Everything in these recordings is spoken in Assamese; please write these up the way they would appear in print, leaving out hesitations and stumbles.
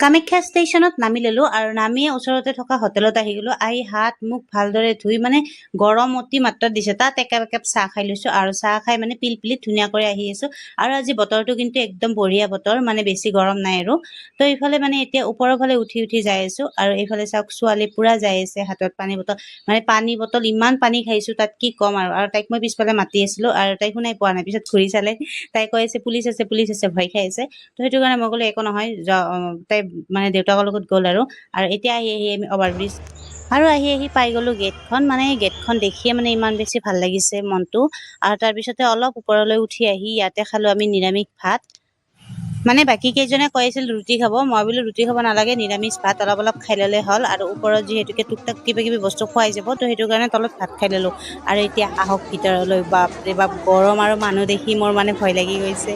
কামাখ্যা ষ্টেচনত নামি ললো আৰু নামিয়ে ওচৰতে থকা হোটেলত আহি গলো। আহি হাত মুখ ভালদৰে ধুই মানে গৰম অতি মাত্ৰাত দিছে, তাত একাপ চাহ খাই লৈছো আৰু চাহ খাই মানে পিলপিলিত ধুনীয়া কৰি আহি আছো। আৰু আজি বতৰটো কিন্তু একদম বঢ়িয়া বতৰ, মানে বেছি গৰম নাই আৰু। তো এইফালে মানে এতিয়া ওপৰৰ ফালে উঠি যাই আছো আৰু এইফালে চাওক ছোৱালী পুৰা যাই আছে, হাতত পানী বটল, মানে পানী বটল ইমান পানী খাইছো তাত কি ক'ম আৰু তাইক মই পিছফালে মাতি আছিলো আৰু তাই শুনাই পোৱা নাই। পিছত ঘূৰি চালে, তাই কৈ আছে পুলিচ আছে পুলিচ আছে, ভয় খাই আছে। তো সেইটো কাৰণে মই ক'লো একো নহয়, তাই মানে দেউতাকৰ লগত গ'ল আৰু এতিয়া আহি আমি অভাৰব্ৰিজ আৰু আহি পাই গলো গেটখন। মানে গেটখন দেখিয়ে মানে ইমান বেছি ভাল লাগিছে মনটো। আৰু তাৰপিছতে অলপ ওপৰলৈ উঠি আহি ইয়াতে খালো আমি নিৰামিষ ভাত। মানে বাকী কেইজনে কৈ আছিল ৰুটি খাব, মই বোলো ৰুটি খাব নালাগে, নিৰামিষ ভাত অলপ খাই ল'লে হ'ল। আৰু ওপৰত যিহেতুকে টুকটাক কিবা কিবি বস্তু খোৱাই যাব, তো সেইটো কাৰণে তলত ভাত খাই ললো। আৰু এতিয়া আহক ভিতৰলৈ। বাপৰে বাপ, গৰম আৰু মানুহ দেখি মোৰ মানে ভয় লাগি গৈছে।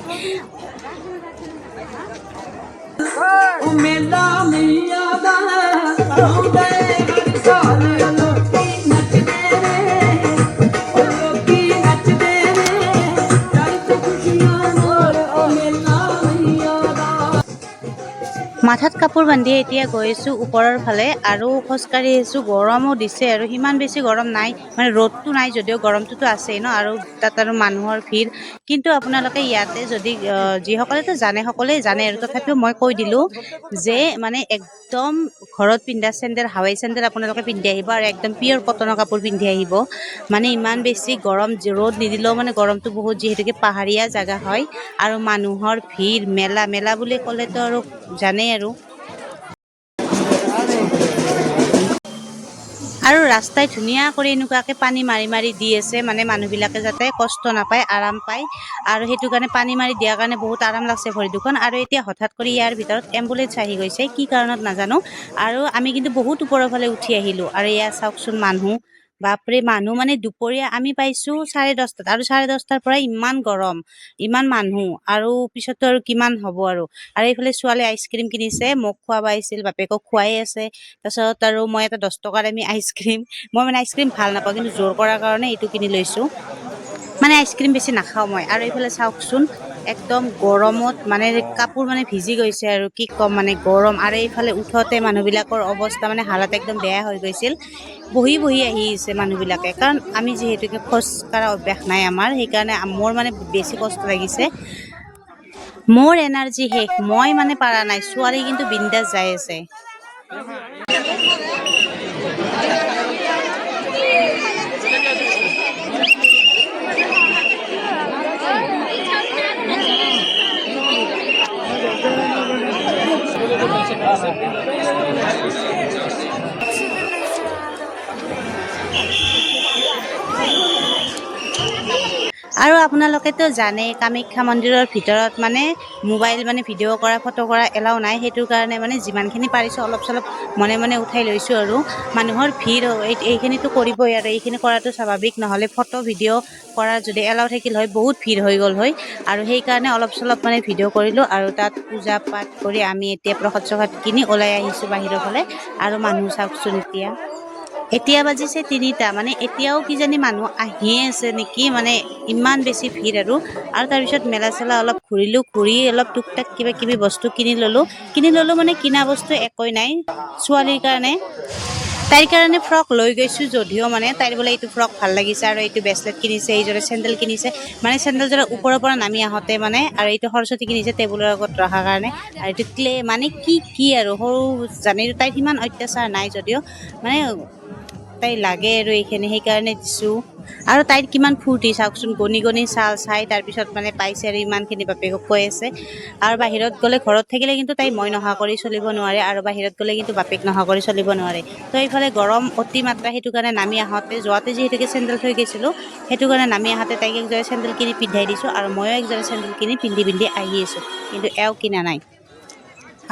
মাথাত কাপোৰ বান্ধি এতিয়া গৈছো ওপৰৰ ফালে আৰু খোজকাঢ়ি আহিছো। গৰমো দিছে আৰু সিমান বেছি গৰম নাই, মানে ৰ'দটো নাই যদিও গৰমটোতো আছেই ন। আৰু তাত আৰু মানুহৰ ভিৰ। কিন্তু আপোনালোকে ইয়াতে যদি যিসকলেতো জানে সকলোৱে জানে আৰু তথাপিও মই কৈ দিলো যে মানে একদম ঘৰত পিন্ধা চেন্দেল, হাৱাই চেন্দেল আপোনালোকে পিন্ধি আহিব আৰু একদম পিয়ৰ কটনৰ কাপোৰ পিন্ধি আহিব। মানে ইমান বেছি গৰম, ৰ'দ নিদিলেও মানে গৰমটো বহুত, যিহেতুকে পাহাৰীয়া জাগা হয় আৰু মানুহৰ ভিৰ। মেলা বুলি ক'লেতো আৰু জানেই আৰু ৰাস্তাই ধুনীয়া কৰি এনেকুৱাকে পানী মাৰি দি আছে, মানে মানুহবিলাকে যাতে কষ্ট নাপায়, আৰাম পায়। আৰু সেইটো কাৰণে পানী মাৰি দিয়াৰ কাৰণে বহুত আৰাম লাগছে ভৰি দুখন। আৰু এতিয়া হঠাৎ কৰি ইয়াৰ ভিতৰত এম্বুলেন্স আহি গৈছে, কি কাৰণত নাজানো। আৰু আমি কিন্তু বহুত ওপৰৰ ফালে উঠি আহিলো। আৰু এয়া চাওকচোন মানুহ, বাপৰে মানুহ মানে দুপৰীয়া আমি পাইছো 10:30 আৰু 10:30 পৰা ইমান গৰম, ইমান মানুহ, আৰু পিছতো আৰু কিমান হ'ব আৰু এইফালে ছোৱালী আইচক্ৰীম কিনিছে, মোক খুৱাব আহিছিল, বাপেকক খুৱাই আছে। তাৰপিছত আৰু মই এটা 10 টকাৰ আমি আইচক্ৰীম, মই মানে আইচক্ৰীম ভাল নাপাওঁ কিন্তু জোৰ কৰাৰ কাৰণে এইটো কিনি লৈছো। মানে আইচক্ৰীম বেছি নাখাওঁ মই। আৰু এইফালে চাওকচোন একদম গৰমত মানে কাপোৰ মানে ভিজি গৈছে আৰু কি ক'ম, মানে গৰম। আৰু এইফালে উঠোতে মানুহবিলাকৰ অৱস্থা মানে হালত একদম বেয়া হৈ গৈছিল। বহি আহি আছে মানুহবিলাকে, কাৰণ আমি যিহেতুকে খোজ কঢ়া অভ্যাস নাই আমাৰ, সেইকাৰণে মোৰ মানে বেছি কষ্ট লাগিছে। মোৰ এনাৰ্জি শেষ, মই মানে পাৰা নাই। ছোৱালী কিন্তু বিন্দাছ যাই আছে। আৰু আপোনালোকেতো জানে কামাখ্যা মন্দিৰৰ ভিতৰত মানে মোবাইল মানে ভিডিঅ' কৰা, ফটো কৰা এলাও নাই। সেইটো কাৰণে মানে যিমানখিনি পাৰিছো অলপ চলপ মনে উঠাই লৈছো। আৰু মানুহৰ ভিৰ এইখিনিতো কৰিবই, আৰু এইখিনি কৰাটো স্বাভাৱিক, নহ'লে ফটো ভিডিঅ' কৰা যদি এলাও থাকিল হয় বহুত ভিৰ হৈ গ'ল হয়। আৰু সেইকাৰণে অলপ চলপ মানে ভিডিঅ' কৰিলো। আৰু তাত পূজা পাঠ কৰি আমি এতিয়া প্ৰসাদ চসাদ কিনি ওলাই আহিছো বাহিৰৰ ফালে। আৰু মানুহ চাওকচোন, এতিয়া বাজিছে 3টা, মানে এতিয়াও কিজানি মানুহ আহিয়ে আছে নেকি, মানে ইমান বেছি ভিৰ। আৰু তাৰপিছত মেলা চেলা অলপ ঘূৰিলো, ঘূৰি অলপ টুকটাক কিবা কিবি বস্তু কিনি ললো মানে কিনা বস্তু একোৱেই নাই। ছোৱালীৰ কাৰণে, তাইৰ কাৰণে ফ্ৰক লৈ গৈছো, যদিও মানে তাইৰ বোলে এইটো ফ্ৰক ভাল লাগিছে আৰু এইটো ব্ৰেচলেট কিনিছে, এইযোৰে চেণ্ডেল কিনিছে। মানে চেণ্ডেলযোৰে ওপৰৰ পৰা নামি আহোঁতে মানে, আৰু এইটো সৰস্বতী কিনিছে টেবুলৰ আগত ৰখাৰ কাৰণে। আৰু এইটো ক্লে, মানে কি আৰু সৰু জানেই, তাইৰ সিমান অত্যাচাৰ নাই যদিও মানে তাই লাগে আৰু এইখিনি, সেইকাৰণে দিছো। আৰু তাইৰ কিমান ফূৰ্তি চাওকচোন, গণি চাই তাৰপিছত মানে পাইছে আৰু ইমানখিনি বাপেকক কৈ আছে। আৰু বাহিৰত গ'লে, ঘৰত থাকিলে কিন্তু তাই মই নহা কৰি চলিব নোৱাৰে, আৰু বাহিৰত গ'লে কিন্তু বাপেক নহা কৰি চলিব নোৱাৰে। তো এইফালে গৰম অতি মাত্ৰা, সেইটো কাৰণে নামি যোৱাতে যিহেতুকে চেণ্ডেল থৈ গৈছিলো, সেইটো কাৰণে নামি আহোঁতে তাইক একযোৰে চেণ্ডেল কিনি পিন্ধাই দিছো। আৰু ময়ো একযোৰে চেণ্ডেল কিনি পিন্ধি আহি আছো, কিন্তু এওঁ কিনা নাই।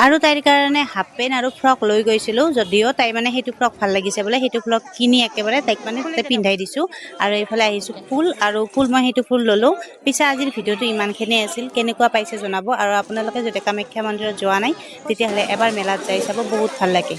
আৰু তাইৰ কাৰণে হাফ পেণ্ট আৰু ফ্ৰক লৈ গৈছিলো, যদিও তাই মানে সেইটো ফ্ৰক ভাল লাগিছে বোলে, সেইটো ফ্ৰক কিনি একেবাৰে তাইক মানে তাতে পিন্ধাই দিছো। আৰু এইফালে আহিছো ফুল মই সেইটো ফুল ললো। পিছে আজিৰ ভিডিঅ'টো ইমানখিনিয়ে আছিল, কেনেকুৱা পাইছে জনাব। আৰু আপোনালোকে যদি কামাখ্যা মন্দিৰত যোৱা নাই, তেতিয়াহ'লে এবাৰ মেলাত যাই চাব, বহুত ভাল লাগে।